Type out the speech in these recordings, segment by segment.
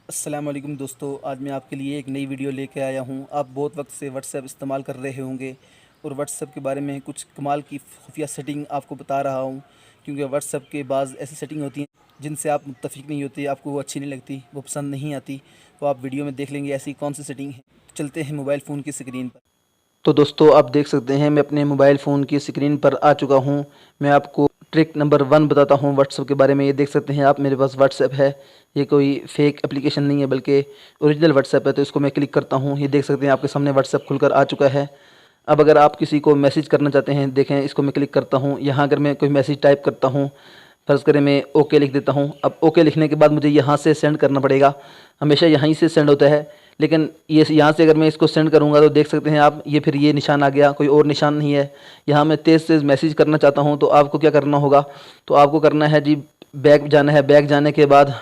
अस्सलाम वालेकुम दोस्तों, आज मैं आपके लिए एक नई वीडियो लेके आया हूँ। आप बहुत वक्त से व्हाट्सएप इस्तेमाल कर रहे होंगे और व्हाट्सएप के बारे में कुछ कमाल की खुफिया सेटिंग आपको बता रहा हूँ, क्योंकि व्हाट्सएप के बाज़ ऐसी सेटिंग होती हैं जिनसे आप मुत्तफ़िक नहीं होते, आपको वो अच्छी नहीं लगती, वो पसंद नहीं आती। तो आप वीडियो में देख लेंगे ऐसी कौन सी सेटिंग है। चलते हैं मोबाइल फ़ोन की स्क्रीन पर। तो दोस्तों, आप देख सकते हैं मैं अपने मोबाइल फ़ोन की स्क्रीन पर आ चुका हूँ। मैं आपको ट्रिक नंबर 1 बताता हूँ व्हाट्सएप के बारे में। ये देख सकते हैं आप, मेरे पास व्हाट्सएप है। ये कोई फेक एप्लीकेशन नहीं है बल्कि ओरिजिनल व्हाट्सएप है। तो इसको मैं क्लिक करता हूँ। ये देख सकते हैं आपके सामने व्हाट्सएप खुलकर आ चुका है। अब अगर आप किसी को मैसेज करना चाहते हैं, देखें इसको मैं क्लिक करता हूँ। यहाँ अगर मैं कोई मैसेज टाइप करता हूँ, फ़र्ज़ करें मैं ओके लिख देता हूँ। अब ओके लिखने के बाद मुझे यहाँ से सेंड करना पड़ेगा। हमेशा यहीं से सेंड होता है, लेकिन ये यहाँ से अगर मैं इसको सेंड करूँगा तो देख सकते हैं आप, ये फिर ये निशान आ गया, कोई और निशान नहीं है। यहाँ मैं तेज़ तेज़ मैसेज करना चाहता हूँ तो आपको क्या करना होगा, तो आपको करना है जी, बैक जाना है। बैक जाने के बाद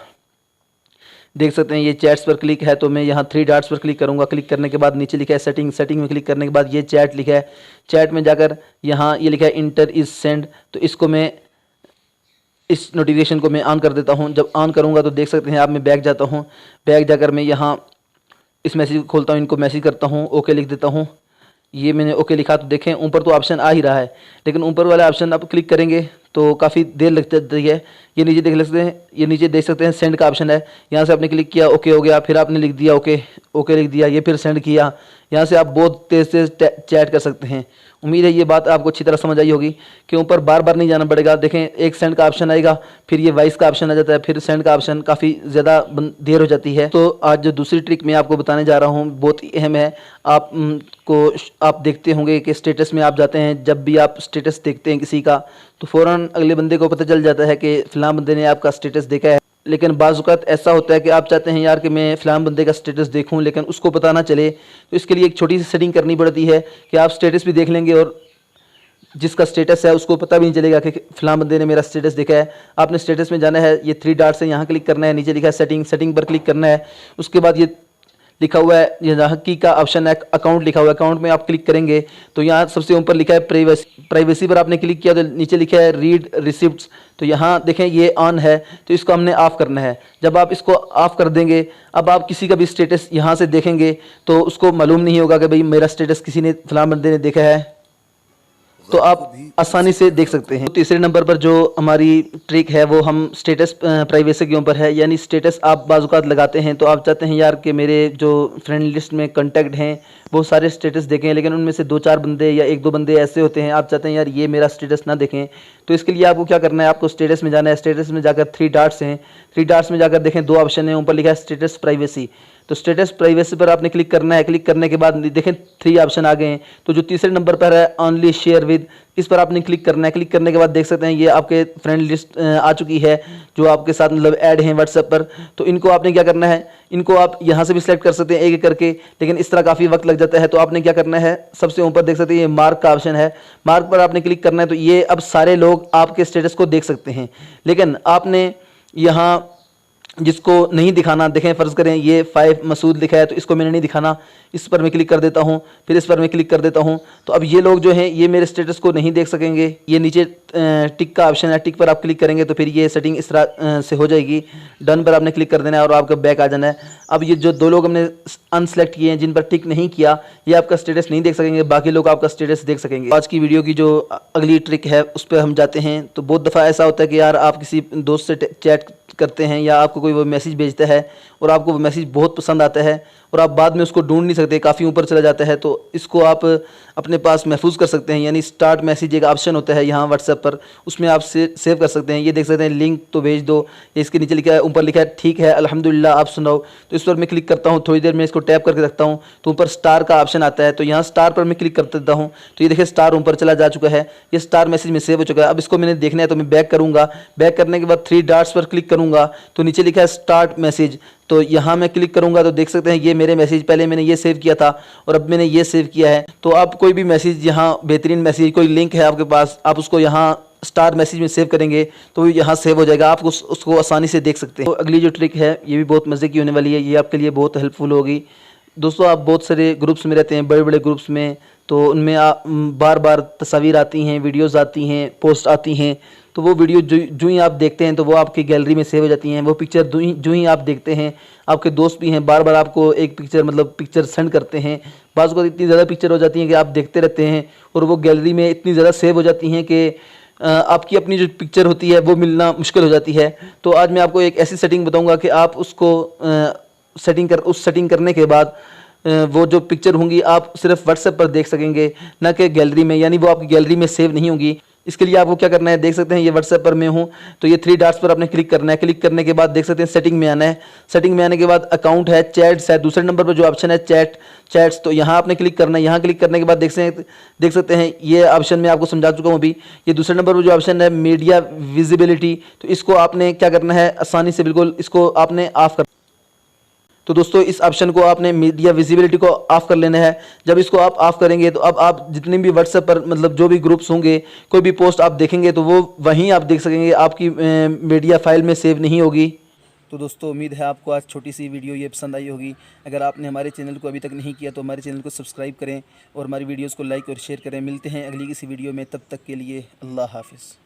देख सकते हैं ये चैट्स पर क्लिक है, तो मैं यहाँ 3 डॉट्स पर क्लिक करूँगा। क्लिक करने के बाद नीचे लिखा है सेटिंग। सेटिंग में क्लिक करने के बाद ये चैट लिखा है। चैट में जाकर यहाँ ये लिखा है इंटर इज़ सेंड, तो इसको मैं, इस नोटिफिकेशन को मैं ऑन कर देता हूँ। जब ऑन करूँगा तो देख सकते हैं आप, मैं बैक जाता हूँ। बैक जाकर मैं यहाँ इस मैसेज को खोलता हूँ, इनको मैसेज करता हूँ, ओके लिख देता हूँ। ये मैंने ओके लिखा तो देखें ऊपर तो ऑप्शन आ ही रहा है, लेकिन ऊपर वाला ऑप्शन आप क्लिक करेंगे तो काफ़ी देर लग जाती है। ये नीचे देख सकते हैं, ये नीचे देख सकते हैं सेंड का ऑप्शन है। यहाँ से आपने क्लिक किया, ओके हो गया, फिर आपने लिख दिया ओके, ओके लिख दिया, ये फिर सेंड किया। यहाँ से आप बहुत तेज़ तेज़ चैट कर सकते हैं। उम्मीद है ये बात आपको अच्छी तरह समझ आई होगी कि ऊपर बार बार नहीं जाना पड़ेगा। देखें एक सेंड का ऑप्शन आएगा, फिर ये वॉइस का ऑप्शन आ जाता है, फिर सेंड का ऑप्शन, काफ़ी ज़्यादा देर हो जाती है। तो आज जो दूसरी ट्रिक मैं आपको बताने जा रहा हूँ बहुत ही अहम है। आप को आप देखते होंगे कि स्टेटस में आप जाते हैं, जब भी आप स्टेटस देखते हैं किसी का तो फ़ौरन अगले बंदे को पता चल जाता है कि फ़लाँ बंदे ने आपका स्टेटस देखा है। लेकिन बाज़ औक़ात ऐसा होता है कि आप चाहते हैं यार कि मैं फ़लाँ बंदे का स्टेटस देखूं, लेकिन उसको पता ना चले। तो इसके लिए एक छोटी सी सेटिंग करनी पड़ती है कि आप स्टेटस भी देख लेंगे और जिसका स्टेटस है उसको पता भी नहीं चलेगा कि फ़लाँ बंदे ने मेरा स्टेटस देखा है। आपने स्टेटस में जाना है, ये 3 डॉट्स है, यहाँ क्लिक करना है, नीचे लिखा है सेटिंग, सेटिंग पर क्लिक करना है। उसके बाद ये लिखा हुआ है, ये जहाँ की का ऑप्शन है, अकाउंट लिखा हुआ है, अकाउंट में आप क्लिक करेंगे तो यहाँ सबसे ऊपर लिखा है प्राइवेसी। प्राइवेसी पर आपने क्लिक किया तो नीचे लिखा है रीड रिसिप्ट्स, तो यहाँ देखें ये ऑन है, तो इसको हमने ऑफ़ करना है। जब आप इसको ऑफ़ कर देंगे, अब आप किसी का भी स्टेटस यहाँ से देखेंगे तो उसको मालूम नहीं होगा कि भाई मेरा स्टेटस किसी ने, फलां बंदे ने देखा है, तो आप आसानी से देख सकते हैं। तीसरे नंबर पर जो हमारी ट्रिक है वो हम स्टेटस प्राइवेसी के ऊपर है। यानी स्टेटस आप बाज़-औक़ात लगाते हैं तो आप चाहते हैं यार कि मेरे जो फ्रेंड लिस्ट में कॉन्टैक्ट हैं वो सारे स्टेटस देखें, लेकिन उनमें से 2-4 बंदे या 1-2 बंदे ऐसे होते हैं आप चाहते हैं यार ये मेरा स्टेटस ना देखें। तो इसके लिए आपको क्या करना है, आपको स्टेटस में जाना है। स्टेटस में जाकर 3 डॉट्स हैं, 3 डॉट्स में जाकर देखें 2 ऑप्शन हैं, ऊपर लिखा है स्टेटस प्राइवेसी, तो स्टेटस प्राइवेसी पर आपने क्लिक करना है। क्लिक करने के बाद देखें 3 ऑप्शन आ गए हैं, तो जो तीसरे नंबर पर है ओनली शेयर विद, इस पर आपने क्लिक करना है। क्लिक करने के बाद देख सकते हैं ये आपके फ्रेंड लिस्ट आ चुकी है जो आपके साथ मतलब ऐड हैं व्हाट्सएप पर। तो इनको आपने क्या करना है, इनको आप यहाँ से भी सिलेक्ट कर सकते हैं एक एक करके, लेकिन इस तरह काफ़ी वक्त लग जाता है। तो आपने क्या करना है, सबसे ऊपर देख सकते हैं ये मार्क का ऑप्शन है, मार्क पर आपने क्लिक करना है। तो ये अब सारे लोग आपके स्टेटस को देख सकते हैं, लेकिन आपने यहाँ जिसको नहीं दिखाना, देखें फ़र्ज़ करें ये 5 मसूद लिखा है तो इसको मैंने नहीं दिखाना, इस पर मैं क्लिक कर देता हूँ, फिर इस पर मैं क्लिक कर देता हूँ। तो अब ये लोग जो हैं ये मेरे स्टेटस को नहीं देख सकेंगे। ये नीचे टिक का ऑप्शन है, टिक पर आप क्लिक करेंगे तो फिर ये सेटिंग इस तरह से हो जाएगी। डन पर आपने क्लिक कर देना है और आपका बैक आ जाना है। अब ये जो 2 लोग हमने अनसेलेक्ट किए हैं, जिन पर टिक नहीं किया, ये आपका स्टेटस नहीं देख सकेंगे, बाकी लोग आपका स्टेटस देख सकेंगे। आज की वीडियो की जो अगली ट्रिक है उस पर हम जाते हैं। तो बहुत दफ़ा ऐसा होता है कि यार आप किसी दोस्त से चैट करते हैं या आपको कोई वो मैसेज भेजता है और आपको वो मैसेज बहुत पसंद आता है और आप बाद में उसको ढूंढ नहीं सकते, काफ़ी ऊपर चला जाता है। तो इसको आप अपने पास महफूज कर सकते हैं। यानी स्टार्ट मैसेज एक ऑप्शन होता है यहाँ व्हाट्सएप पर, उसमें आप सेव कर सकते हैं। ये देख सकते हैं लिंक तो भेज दो, ये इसके नीचे लिखा है, ऊपर लिखा है ठीक है अल्हम्दुलिल्लाह आप सुनाओ। तो इस पर मैं क्लिक करता हूँ, थोड़ी देर में इसको टैप करके रखता हूँ तो ऊपर स्टार का ऑप्शन आता है, तो यहाँ स्टार पर मैं क्लिक कर देता हूँ। तो ये देखिए स्टार ऊपर चला जा चुका है, ये स्टार मैसेज में सेव हो चुका है। अब इसको मैंने देखना है तो मैं बैक करूँगा, बैक करने के बाद 3 डॉट्स पर क्लिक करूँगा तो नीचे लिखा है स्टार्ट मैसेज, तो यहाँ मैं क्लिक करूँगा तो देख सकते हैं ये मेरे मैसेज, पहले मैंने ये सेव किया था और अब मैंने ये सेव किया है। तो आप कोई भी मैसेज यहाँ, बेहतरीन मैसेज, कोई लिंक है आपके पास, आप उसको यहाँ स्टार मैसेज में सेव करेंगे तो यहाँ सेव हो जाएगा, आप उसको आसानी से देख सकते हैं। तो अगली जो ट्रिक है ये भी बहुत मज़े की होने वाली है, ये आपके लिए बहुत हेल्पफुल होगी। दोस्तों आप बहुत सारे ग्रुप्स में रहते हैं, बड़े बड़े ग्रुप्स में, तो उनमें आप बार बार तस्वीर आती हैं, वीडियोस आती हैं, पोस्ट आती हैं, तो वो वीडियो जो ही आप देखते हैं तो वो आपकी गैलरी में सेव हो जाती हैं। वो पिक्चर जो ही आप देखते हैं, आपके दोस्त भी हैं बार बार आपको एक पिक्चर पिक्चर सेंड करते हैं। बाज़ को इतनी ज़्यादा पिक्चर हो जाती हैं कि आप देखते रहते हैं और वो गैलरी में इतनी ज़्यादा सेव हो जाती हैं कि आपकी अपनी जो पिक्चर होती है वो मिलना मुश्किल हो जाती है। तो आज मैं आपको एक ऐसी सेटिंग बताऊंगा कि आप उसको सेटिंग करने के बाद वो जो पिक्चर होंगी आप सिर्फ व्हाट्सएप पर देख सकेंगे, ना कि गैलरी में, यानी वो आपकी गैलरी में सेव नहीं होंगी। इसके लिए आपको क्या करना है, देख सकते हैं ये व्हाट्सएप पर मैं हूँ, तो ये 3 डॉट्स पर आपने क्लिक करना है। क्लिक करने के बाद देख सकते हैं सेटिंग में आना है। सेटिंग में आने के बाद अकाउंट है, चैट्स है, दूसरे नंबर पर जो ऑप्शन है चैट्स, तो यहाँ आपने क्लिक करना है। यहाँ क्लिक करने के बाद देख सकते हैं ये ऑप्शन मैं आपको समझा चुका हूँ अभी। ये दूसरे नंबर पर जो ऑप्शन है मीडिया विजिबिलिटी, तो इसको आपने क्या करना है, आसानी से बिल्कुल इसको आपने ऑफ कर। तो दोस्तों इस ऑप्शन को आपने मीडिया विजिबिलिटी को ऑफ कर लेना है। जब इसको आप ऑफ करेंगे तो अब आप जितने भी व्हाट्सएप पर जो भी ग्रुप्स होंगे, कोई भी पोस्ट आप देखेंगे तो वो वहीं आप देख सकेंगे, आपकी मीडिया फाइल में सेव नहीं होगी। तो दोस्तों उम्मीद है आपको आज छोटी सी वीडियो ये पसंद आई होगी। अगर आपने हमारे चैनल को अभी तक नहीं किया तो हमारे चैनल को सब्सक्राइब करें और हमारी वीडियोज़ को लाइक और शेयर करें। मिलते हैं अगली किसी वीडियो में, तब तक के लिए अल्लाह हाफिज़।